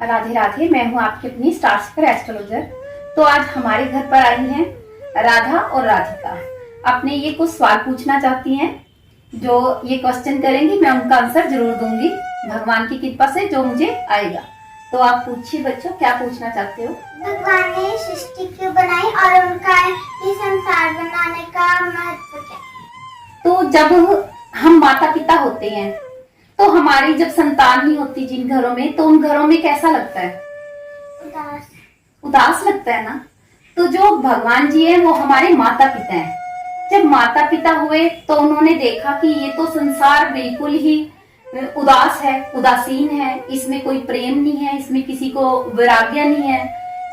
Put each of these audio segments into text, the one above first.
राधे राधे। मैं हूँ आपकी अपनी स्टार सेकर एस्ट्रोलॉजर। तो आज हमारे घर पर आई हैं राधा और राधिका। अपने ये कुछ सवाल पूछना चाहती हैं, जो ये क्वेश्चन करेंगी मैं उनका आंसर जरूर दूंगी भगवान की कृपा से जो मुझे आएगा। तो आप पूछिए बच्चों, क्या पूछना चाहते हो? भगवान ने सृष्टि क्यों बनाई और उनका ये संसार बनाने का महत्व क्या? तो जब हम माता पिता होते हैं तो हमारी जब संतान नहीं होती जिन घरों में, तो उन घरों में कैसा लगता है? उदास लगता है ना। तो जो भगवान जी है वो हमारे माता पिता हैं। जब माता पिता हुए तो उन्होंने देखा कि ये तो संसार बिल्कुल ही उदास है, उदासीन है, इसमें कोई प्रेम नहीं है, इसमें किसी को वैराग्य नहीं है,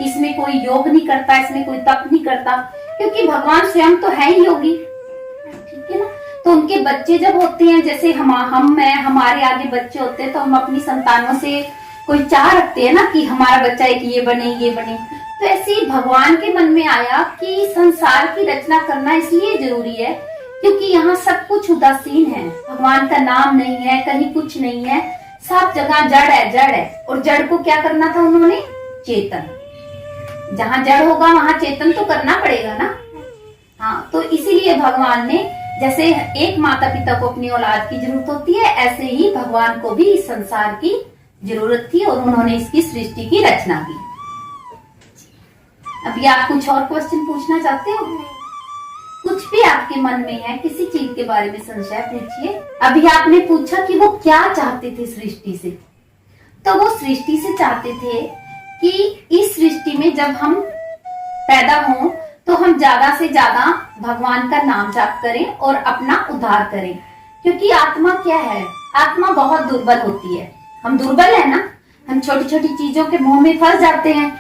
इसमें कोई योग नहीं करता, इसमें कोई तप नहीं करता, क्योंकि भगवान स्वयं तो है ही योगी। ठीक है ना। तो उनके बच्चे जब होते हैं, जैसे हमारे आगे बच्चे होते हैं, तो हम अपनी संतानों से कोई चाह रखते हैं ना कि हमारा बच्चा एक ये बने ये बने। तो ऐसे ही भगवान के मन में आया कि संसार की रचना करना इसलिए जरूरी है क्योंकि यहाँ सब कुछ उदासीन है, भगवान का नाम नहीं है, कहीं कुछ नहीं है, सब जगह जड़ है। और जड़ को क्या करना था उन्होंने? चेतन। जहाँ जड़ होगा वहां चेतन तो करना पड़ेगा ना। हाँ, तो इसीलिए भगवान ने, जैसे एक माता पिता को अपनी औलाद की जरूरत होती है, ऐसे ही भगवान को भी इस संसार की जरूरत थी और उन्होंने इसकी सृष्टि की रचना की। अभी आप कुछ और क्वेश्चन पूछना चाहते हो? कुछ भी आपके मन में है, किसी चीज के बारे में संशय पूछिए। अभी आपने पूछा कि वो क्या चाहते थे सृष्टि से, तो वो सृष्टि से चाहते थे कि इस सृष्टि में जब हम पैदा हों तो हम ज्यादा से ज्यादा भगवान का नाम जाप करें और अपना उद्धार करें। क्योंकि आत्मा क्या है? आत्मा बहुत दुर्बल होती है। हम दुर्बल है ना, हम छोटी छोटी चीजों के मुंह में फंस जाते हैं।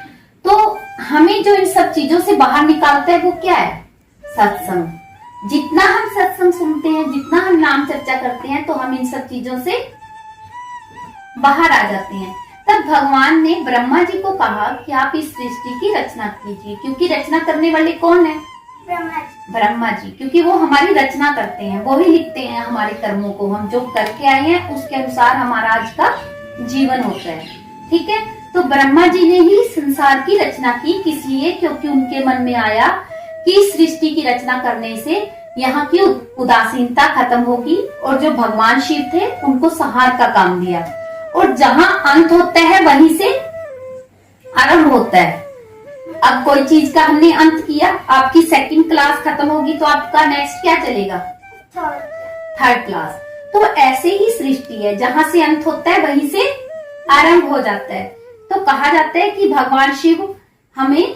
तो हमें जो इन सब चीजों से बाहर निकालता है वो क्या है? सत्संग। जितना हम सत्संग सुनते हैं, जितना हम नाम चर्चा करते हैं, तो हम इन सब चीजों से बाहर आ जाते हैं। तब भगवान ने ब्रह्मा जी को कहा कि आप इस सृष्टि की रचना कीजिए, क्योंकि रचना करने वाले कौन है? ब्रह्मा जी। क्योंकि वो हमारी रचना करते हैं, वो ही लिखते हैं हमारे कर्मों को, हम जो करके आए हैं उसके अनुसार हमारा आज का जीवन होता है। ठीक है। तो ब्रह्मा जी ने ही संसार की रचना की, किस लिए? क्योंकि उनके मन में आया कि सृष्टि की रचना करने से यहाँ की उदासीनता खत्म होगी, और जो भगवान शिव थे उनको संहार का काम दिया। और जहां अंत होता है वहीं से आरंभ होता है। अब कोई चीज का हमने अंत किया, आपकी सेकंड क्लास खत्म होगी तो आपका नेक्स्ट क्या चलेगा? Third class. तो ऐसे ही सृष्टि है, जहां से अंत होता है वहीं से आरंभ हो जाता है। तो कहा जाता है कि भगवान शिव हमें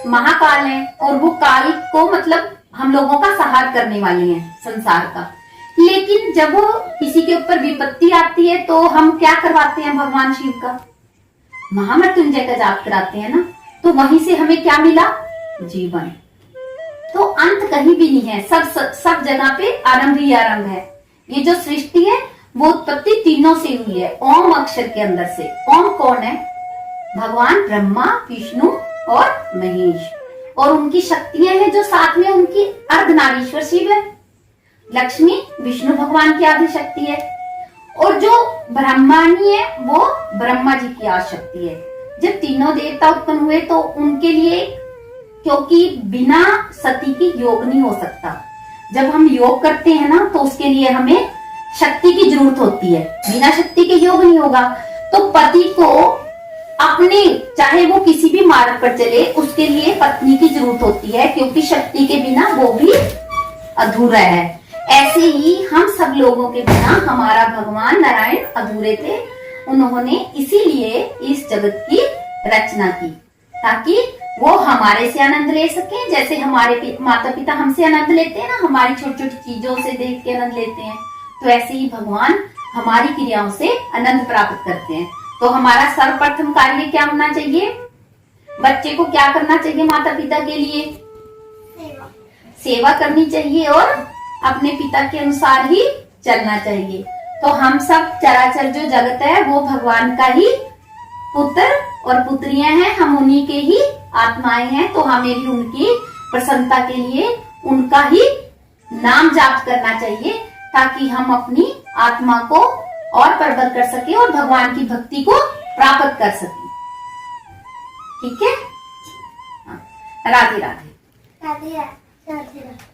महाकाल है और वो काल को मतलब हम लोगों का संहार करने वाले हैं संसार का। लेकिन जब किसी के ऊपर विपत्ति आती है तो हम क्या करवाते हैं? भगवान शिव का महामृत्युंजय का जाप कराते हैं ना। तो वहीं से हमें क्या मिला? जीवन। तो अंत कहीं भी नहीं है, सब जगह पे आरंभ ही आरंभ है। ये जो सृष्टि है वो उत्पत्ति तीनों से हुई है, ओम अक्षर के अंदर से। ओम कौन है? भगवान ब्रह्मा, विष्णु और महेश। और उनकी शक्तियां हैं जो साथ में उनकी अर्धनारीश्वर शिव है, लक्ष्मी विष्णु भगवान की आदि शक्ति है, और जो ब्रह्माणी है वो ब्रह्मा जी की आदि शक्ति है। जब तीनों देवता उत्पन्न हुए तो उनके लिए, क्योंकि बिना सती की योग नहीं हो सकता, जब हम योग करते हैं ना तो उसके लिए हमें शक्ति की जरूरत होती है, बिना शक्ति के योग नहीं होगा। तो पति को अपने, चाहे वो किसी भी मार्ग पर चले, उसके लिए पत्नी की जरूरत होती है, क्योंकि शक्ति के बिना वो भी अधूरा है। ऐसे ही हम सब लोगों के बिना हमारा भगवान नारायण अधूरे थे। उन्होंने इसीलिए इस जगत की रचना की ताकि वो हमारे से आनंद ले सके, जैसे हमारे माता पिता हमसे आनंद लेते हैं ना, हमारी छोटी छोटी चीजों से देख के आनंद लेते हैं। तो ऐसे ही भगवान हमारी क्रियाओं से आनंद प्राप्त करते हैं। तो हमारा सर्वप्रथम कार्य क्या होना चाहिए? बच्चे को क्या करना चाहिए? माता पिता के लिए सेवा करनी चाहिए और अपने पिता के अनुसार ही चलना चाहिए। तो हम सब चराचर जो जगत है वो भगवान का ही पुत्र और पुत्रियां हैं, हम उन्हीं के ही आत्माएं हैं। तो हमें भी उनकी प्रसन्नता के लिए उनका ही नाम जाप करना चाहिए, ताकि हम अपनी आत्मा को और प्रबल कर सके और भगवान की भक्ति को प्राप्त कर सके। ठीक है, हाँ, राधे राधे। राधे राधे।